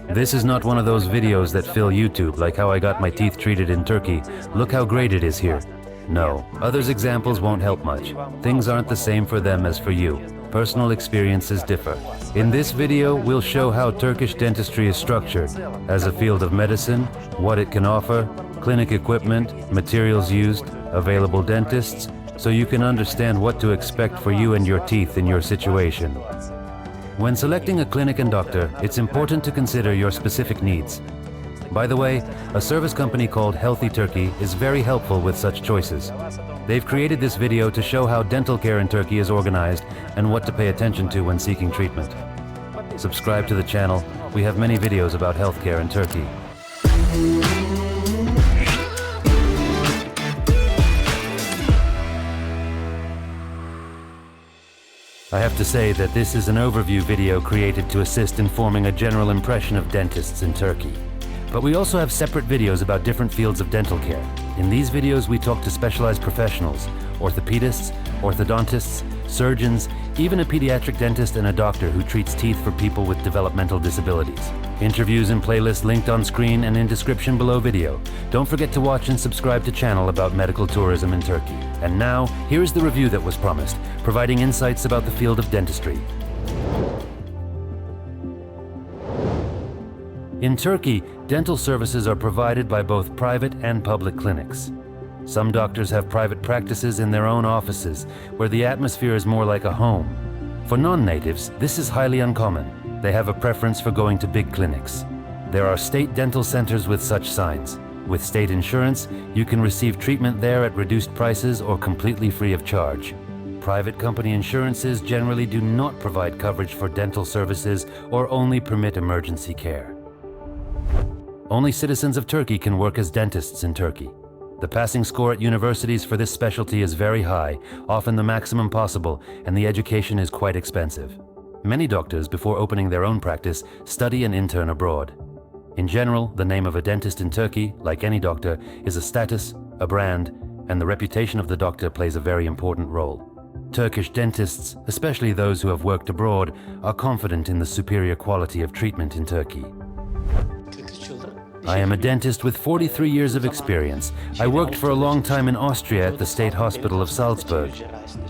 This is not one of those videos that fill YouTube, like how I got my teeth treated in Turkey. Look how great it is here. No, others' examples won't help much. Things aren't the same for them as for you. Personal experiences differ. In this video, we'll show how Turkish dentistry is structured as a field of medicine, what it can offer, clinic equipment, materials used, available dentists, so you can understand what to expect for you and your teeth in your situation. When selecting a clinic and doctor, it's important to consider your specific needs. By the way, a service company called Healthy Turkiye is very helpful with such choices. They've created this video to show how dental care in Turkey is organized and what to pay attention to when seeking treatment. Subscribe to the channel. We have many videos about healthcare in Turkey. I have to say that this is an overview video created to assist in forming a general impression of dentists in Turkey. But we also have separate videos about different fields of dental care. In these videos, we talk to specialized professionals, orthopedists, orthodontists, surgeons, even a pediatric dentist and a doctor who treats teeth for people with developmental disabilities. Interviews and playlists linked on screen and in description below video. Don't forget to watch and subscribe to channel about medical tourism in Turkey. And now, here is the review that was promised, providing insights about the field of dentistry. In Turkey, dental services are provided by both private and public clinics. Some doctors have private practices in their own offices, where the atmosphere is more like a home. For non-natives, this is highly uncommon. They have a preference for going to big clinics. There are state dental centers with such signs. With state insurance, you can receive treatment there at reduced prices or completely free of charge. Private company insurances generally do not provide coverage for dental services or only permit emergency care. Only citizens of Turkey can work as dentists in Turkey. The passing score at universities for this specialty is very high, often the maximum possible, and the education is quite expensive. Many doctors, before opening their own practice, study and intern abroad. In general, the name of a dentist in Turkey, like any doctor, is a status, a brand, and the reputation of the doctor plays a very important role. Turkish dentists, especially those who have worked abroad, are confident in the superior quality of treatment in Turkey. I am a dentist with 43 years of experience. I worked for a long time in Austria at the State Hospital of Salzburg.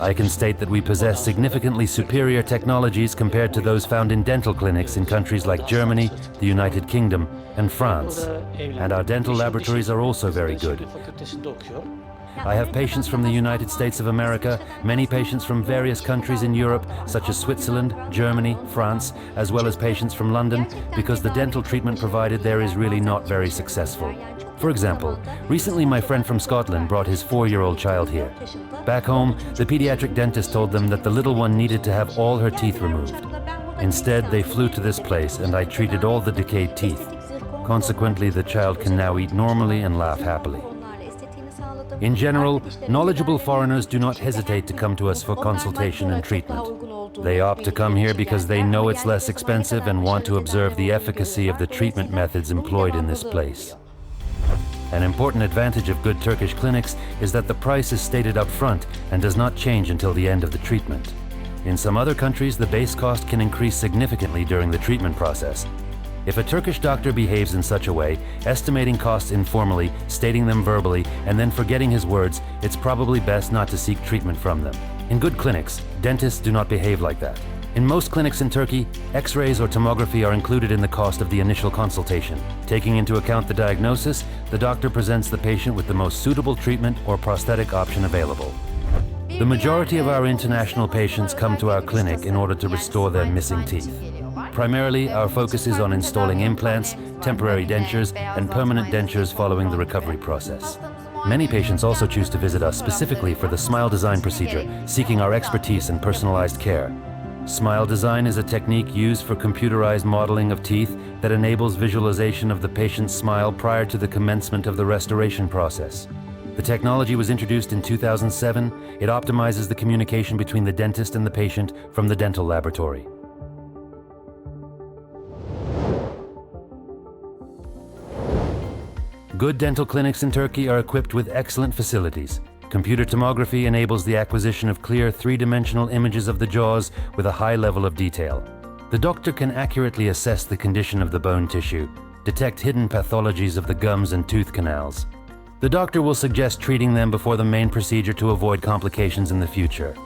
I can state that we possess significantly superior technologies compared to those found in dental clinics in countries like Germany, the United Kingdom, and France. And our dental laboratories are also very good. I have patients from the United States of America, many patients from various countries in Europe, such as Switzerland, Germany, France, as well as patients from London, because the dental treatment provided there is really not very successful. For example, recently my friend from Scotland brought his 4-year-old child here. Back home, the pediatric dentist told them that the little one needed to have all her teeth removed. Instead, they flew to this place and I treated all the decayed teeth. Consequently, the child can now eat normally and laugh happily. In general, knowledgeable foreigners do not hesitate to come to us for consultation and treatment. They opt to come here because they know it's less expensive and want to observe the efficacy of the treatment methods employed in this place. An important advantage of good Turkish clinics is that the price is stated up front and does not change until the end of the treatment. In some other countries, the base cost can increase significantly during the treatment process. If a Turkish doctor behaves in such a way, estimating costs informally, stating them verbally, and then forgetting his words, it's probably best not to seek treatment from them. In good clinics, dentists do not behave like that. In most clinics in Turkey, X-rays or tomography are included in the cost of the initial consultation. Taking into account the diagnosis, the doctor presents the patient with the most suitable treatment or prosthetic option available. The majority of our international patients come to our clinic in order to restore their missing teeth. Primarily, our focus is on installing implants, temporary dentures, and permanent dentures following the recovery process. Many patients also choose to visit us specifically for the smile design procedure, seeking our expertise and personalized care. Smile design is a technique used for computerized modeling of teeth that enables visualization of the patient's smile prior to the commencement of the restoration process. The technology was introduced in 2007. It optimizes the communication between the dentist and the patient from the dental laboratory. Good dental clinics in Turkey are equipped with excellent facilities. Computer tomography enables the acquisition of clear three-dimensional images of the jaws with a high level of detail. The doctor can accurately assess the condition of the bone tissue, detect hidden pathologies of the gums and tooth canals. The doctor will suggest treating them before the main procedure to avoid complications in the future.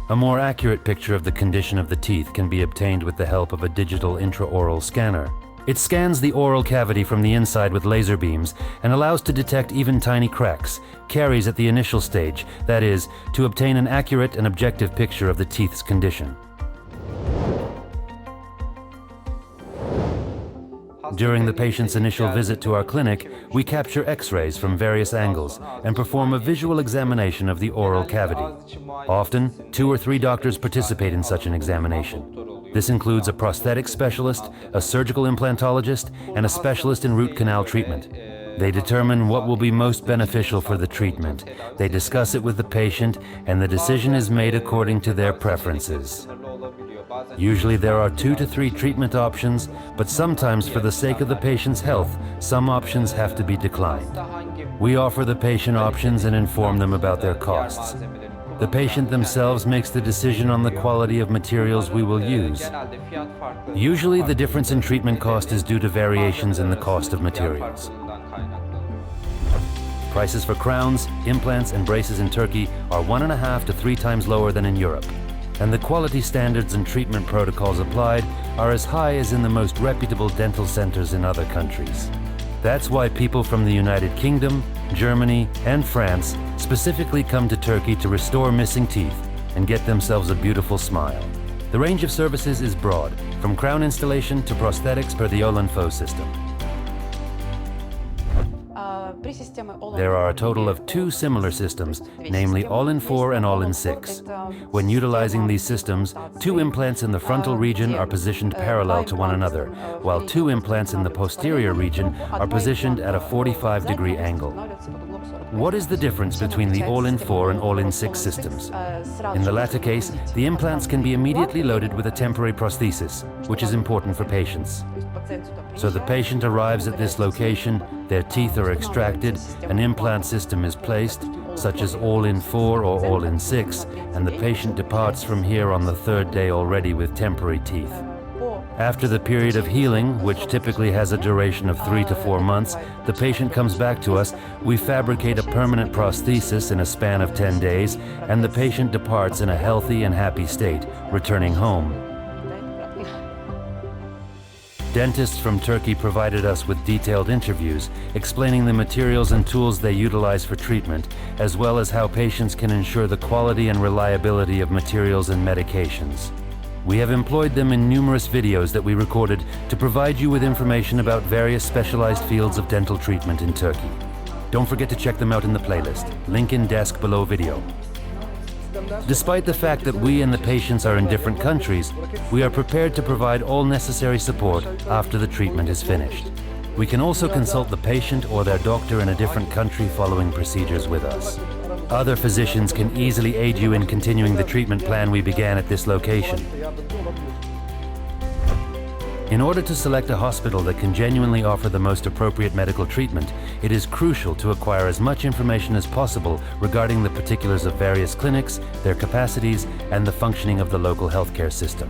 A more accurate picture of the condition of the teeth can be obtained with the help of a digital intraoral scanner. It scans the oral cavity from the inside with laser beams and allows to detect even tiny cracks, caries at the initial stage, that is, to obtain an accurate and objective picture of the teeth's condition. During the patient's initial visit to our clinic, we capture X-rays from various angles and perform a visual examination of the oral cavity. Often, 2 or 3 doctors participate in such an examination. This includes a prosthetic specialist, a surgical implantologist, and a specialist in root canal treatment. They determine what will be most beneficial for the treatment. They discuss it with the patient, and the decision is made according to their preferences. Usually there are 2 to 3 treatment options, but sometimes for the sake of the patient's health, some options have to be declined. We offer the patient options and inform them about their costs. The patient themselves makes the decision on the quality of materials we will use. Usually the difference in treatment cost is due to variations in the cost of materials. Prices for crowns, implants, and braces in Turkey are 1.5 to 3 times lower than in Europe. And the quality standards and treatment protocols applied are as high as in the most reputable dental centers in other countries. That's why people from the United Kingdom, Germany, and France specifically come to Turkey to restore missing teeth and get themselves a beautiful smile. The range of services is broad, from crown installation to prosthetics per the All-in-4 system. There are a total of 2 similar systems, namely All-in-4 and All-in-6. When utilizing these systems, 2 implants in the frontal region are positioned parallel to one another, while 2 implants in the posterior region are positioned at a 45-degree angle. What is the difference between the All-in-4 and All-in-6 systems? In the latter case, the implants can be immediately loaded with a temporary prosthesis, which is important for patients. So the patient arrives at this location, their teeth are extracted, an implant system is placed, such as All-in-4 or All-in-6, and the patient departs from here on the 3rd day already with temporary teeth. After the period of healing, which typically has a duration of 3 to 4 months, the patient comes back to us, we fabricate a permanent prosthesis in a span of 10 days, and the patient departs in a healthy and happy state, returning home. Dentists from Turkey provided us with detailed interviews, explaining the materials and tools they utilize for treatment, as well as how patients can ensure the quality and reliability of materials and medications. We have employed them in numerous videos that we recorded to provide you with information about various specialized fields of dental treatment in Turkey. Don't forget to check them out in the playlist, link in desk below video. Despite the fact that we and the patients are in different countries, we are prepared to provide all necessary support after the treatment is finished. We can also consult the patient or their doctor in a different country following procedures with us. Other physicians can easily aid you in continuing the treatment plan we began at this location. In order to select a hospital that can genuinely offer the most appropriate medical treatment, it is crucial to acquire as much information as possible regarding the particulars of various clinics, their capacities, and the functioning of the local healthcare system.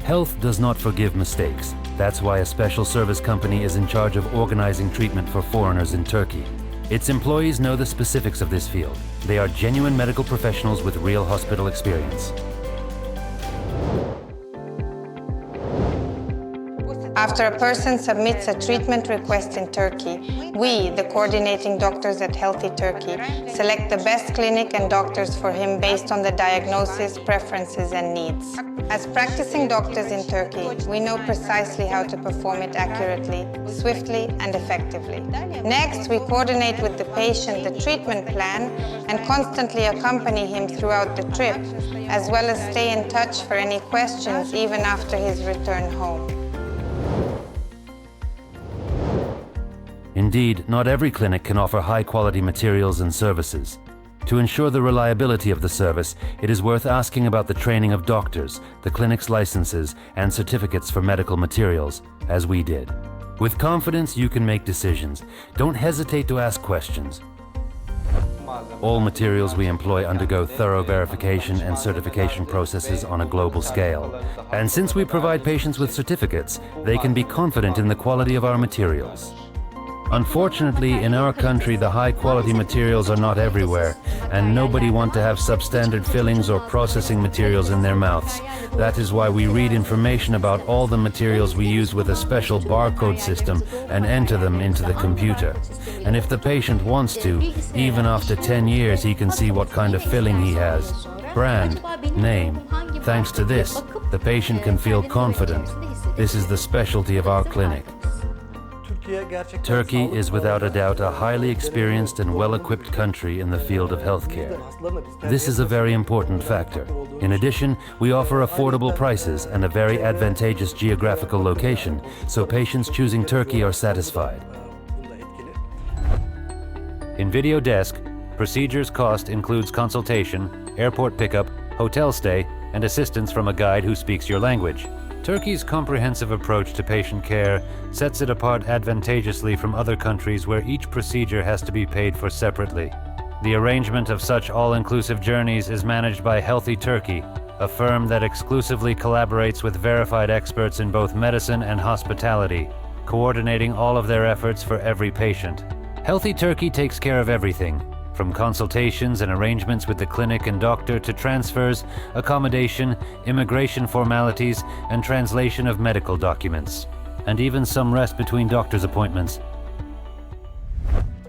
Health does not forgive mistakes. That's why a special service company is in charge of organizing treatment for foreigners in Turkey. Its employees know the specifics of this field. They are genuine medical professionals with real hospital experience. After a person submits a treatment request in Turkey, we, the coordinating doctors at Healthy Turkey, select the best clinic and doctors for him based on the diagnosis, preferences, and needs. As practicing doctors in Turkey, we know precisely how to perform it accurately, swiftly, and effectively. Next, we coordinate with the patient the treatment plan and constantly accompany him throughout the trip, as well as stay in touch for any questions even after his return home. Indeed, not every clinic can offer high-quality materials and services. To ensure the reliability of the service, it is worth asking about the training of doctors, the clinic's licenses, and certificates for medical materials, as we did. With confidence, you can make decisions. Don't hesitate to ask questions. All materials we employ undergo thorough verification and certification processes on a global scale. And since we provide patients with certificates, they can be confident in the quality of our materials. Unfortunately, in our country, the high-quality materials are not everywhere, and nobody wants to have substandard fillings or processing materials in their mouths. That is why we read information about all the materials we use with a special barcode system and enter them into the computer. And if the patient wants to, even after 10 years, he can see what kind of filling he has. Brand, name. Thanks to this, the patient can feel confident. This is the specialty of our clinic. Turkey is without a doubt a highly experienced and well-equipped country in the field of healthcare. This is a very important factor. In addition, we offer affordable prices and a very advantageous geographical location, so patients choosing Turkey are satisfied. In Video Desk, procedures cost includes consultation, airport pickup, hotel stay, and assistance from a guide who speaks your language. Turkey's comprehensive approach to patient care sets it apart advantageously from other countries where each procedure has to be paid for separately. The arrangement of such all-inclusive journeys is managed by Healthy Turkiye, a firm that exclusively collaborates with verified experts in both medicine and hospitality, coordinating all of their efforts for every patient. Healthy Turkiye takes care of everything, from consultations and arrangements with the clinic and doctor to transfers, accommodation, immigration formalities, and translation of medical documents, and even some rest between doctor's appointments.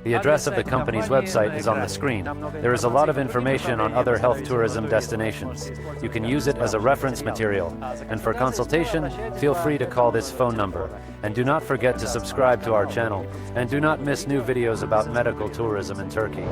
The address of the company's website is on the screen. There is a lot of information on other health tourism destinations. You can use it as a reference material. And for consultation, feel free to call this phone number. And do not forget to subscribe to our channel. And do not miss new videos about medical tourism in Turkey.